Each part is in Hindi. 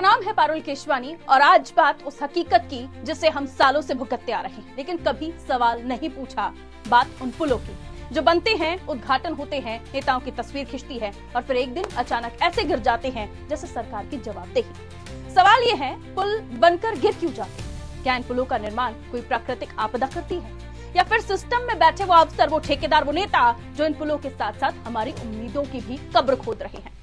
नाम है पारुल केशवानी और आज बात उस हकीकत की जिसे हम सालों से भुगतते आ रहे हैं, लेकिन कभी सवाल नहीं पूछा। बात उन पुलों की जो बनते हैं, उद्घाटन होते हैं, नेताओं की तस्वीर खिंचती है और फिर एक दिन अचानक ऐसे गिर जाते हैं जैसे सरकार की जवाबदेही। सवाल ये है, पुल बनकर गिर क्यों जाते हैं? क्या इन पुलों का निर्माण कोई प्राकृतिक आपदा करती है या फिर सिस्टम में बैठे वो अफसर, वो ठेकेदार, वो नेता जो इन पुलों के साथ साथ हमारी उम्मीदों की भी कब्र खोद रहे हैं?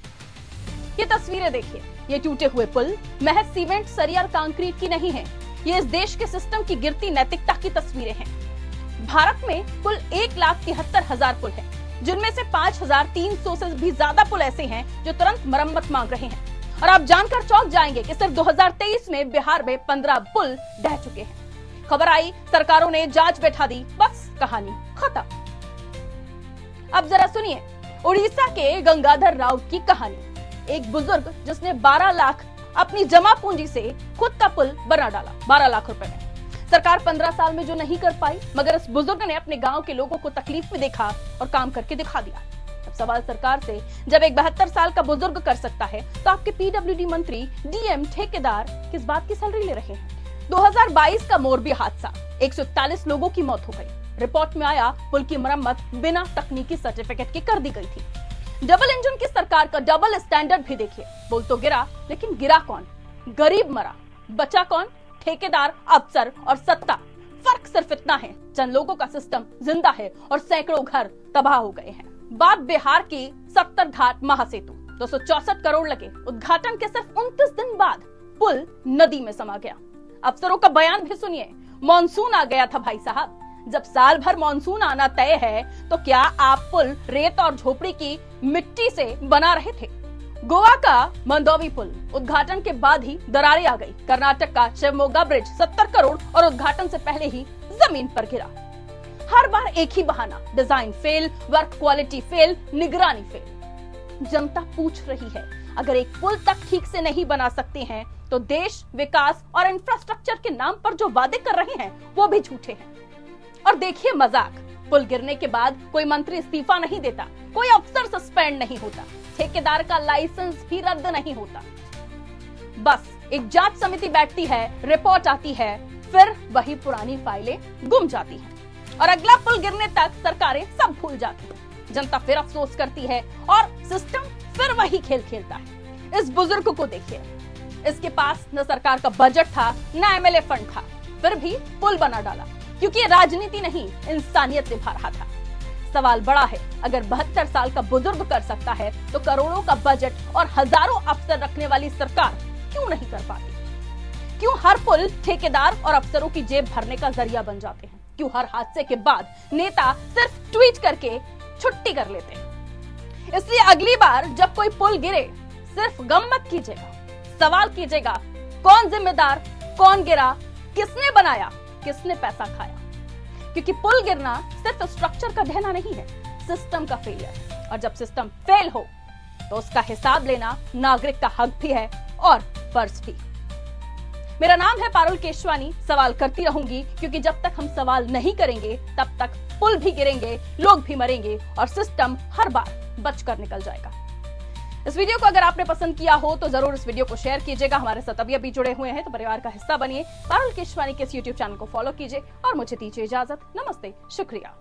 ये तस्वीरें देखिए, ये टूटे हुए पुल महज सीमेंट, सरिया और कंक्रीट की नहीं है, ये इस देश के सिस्टम की गिरती नैतिकता की तस्वीरें हैं। भारत में कुल 1,73,000 पुल हैं, जिनमें से 5,300 से भी ज्यादा पुल ऐसे हैं जो तुरंत मरम्मत मांग रहे हैं। और आप जानकर चौंक जाएंगे कि सिर्फ 2023 में बिहार में 15 पुल ढह चुके हैं। खबर आई, सरकारों ने जांच बैठा दी, बस कहानी खत्म। अब जरा सुनिए उड़ीसा के गंगाधर राउत की कहानी। एक बुजुर्ग जिसने 12 लाख अपनी जमा पूंजी से खुद का पुल बना डाला, 12 लाख रुपए में। सरकार 15 साल में जो नहीं कर पाई, मगर इस बुजुर्ग ने अपने गांव के लोगों को तकलीफ में देखा और काम करके दिखा दिया। अब सवाल सरकार से, जब एक 72 साल का बुजुर्ग कर सकता है तो आपके पीडब्ल्यूडी मंत्री, डीएम, ठेकेदार किस बात की सैलरी ले रहे हैं? 2022 का मोरबी हादसा, 141 लोगों की मौत हो गई। रिपोर्ट में आया पुल की मरम्मत बिना तकनीकी सर्टिफिकेट के कर दी गई थी। डबल इंजन की सरकार का डबल स्टैंडर्ड भी देखिए। पुल तो गिरा, लेकिन गिरा कौन? गरीब मरा, बचा कौन? ठेकेदार, अफसर और सत्ता। फर्क सिर्फ इतना है, चंद लोगों का सिस्टम जिंदा है और सैकड़ों घर तबाह हो गए हैं। बात बिहार की 70 घाट महासेतु, 264 करोड़ लगे, उद्घाटन के सिर्फ 29 दिन बाद पुल नदी में समा गया। अफसरों का बयान भी सुनिए, मॉनसून आ गया था भाई साहब। जब साल भर मॉनसून आना तय है तो क्या आप पुल रेत और झोपड़ी की मिट्टी से बना रहे थे? गोवा का मंदोवी पुल उद्घाटन के बाद ही दरारें आ गई। कर्नाटक का शिवमोगा ब्रिज 70 करोड़ और उद्घाटन से पहले ही जमीन पर गिरा। हर बार एक ही बहाना, design fail, work quality fail, निगरानी फेल। जनता पूछ रही है, अगर एक पुल तक ठीक से नहीं बना सकते हैं तो देश विकास और इंफ्रास्ट्रक्चर के नाम पर जो वादे कर रहे हैं वो भी झूठे हैं। और देखिए मजाक, पुल गिरने के बाद कोई मंत्री इस्तीफा नहीं देता, कोई अफसर सस्पेंड नहीं होता, ठेकेदार का लाइसेंस भी रद्द नहीं होता। बस एक जांच समिति बैठती है, रिपोर्ट आती है, फिर वही पुरानी फाइलें गुम जाती हैं और अगला पुल गिरने तक सरकारें सब भूल जाती हैं। जनता फिर अफसोस करती है और सिस्टम फिर वही खेल खेलता है। इस बुजुर्ग को देखिए, इसके पास न सरकार का बजट था, न एमएलए फंड था, फिर भी पुल बना डाला, क्योंकि राजनीति नहीं, इंसानियत निभा रहा था। सवाल बड़ा है, अगर 72 साल का बुजुर्ग कर सकता है तो करोड़ों का बजट और हजारों अफसर रखने वाली सरकार क्यों नहीं कर पाती? क्यों हर पुल ठेकेदार और अफसरों की जेब भरने का जरिया बन जाते हैं? क्यों हर हादसे के बाद नेता सिर्फ ट्वीट करके छुट्टी कर लेते हैं? इसलिए अगली बार जब कोई पुल गिरे, सिर्फ गम मत कीजिएगा, सवाल कीजिएगा, कौन जिम्मेदार, कौन गिरा, किसने बनाया, किसने पैसा खाया? क्योंकि पुल गिरना सिर्फ स्ट्रक्चर का ढहना नहीं है, सिस्टम का फेलियर। और जब सिस्टम फेल हो तो उसका हिसाब लेना नागरिक का हक भी है और फर्ज भी। मेरा नाम है पारुल केशवानी। सवाल करती रहूंगी, क्योंकि जब तक हम सवाल नहीं करेंगे तब तक पुल भी गिरेंगे, लोग भी मरेंगे और सिस्टम हर बार बचकर निकल जाएगा। इस वीडियो को अगर आपने पसंद किया हो तो जरूर इस वीडियो को शेयर कीजिएगा। हमारे साथ अभी जुड़े हुए हैं तो परिवार का हिस्सा बनिए। पारुल केशवानी के इस YouTube चैनल को फॉलो कीजिए और मुझे दीजिए इजाजत। नमस्ते, शुक्रिया।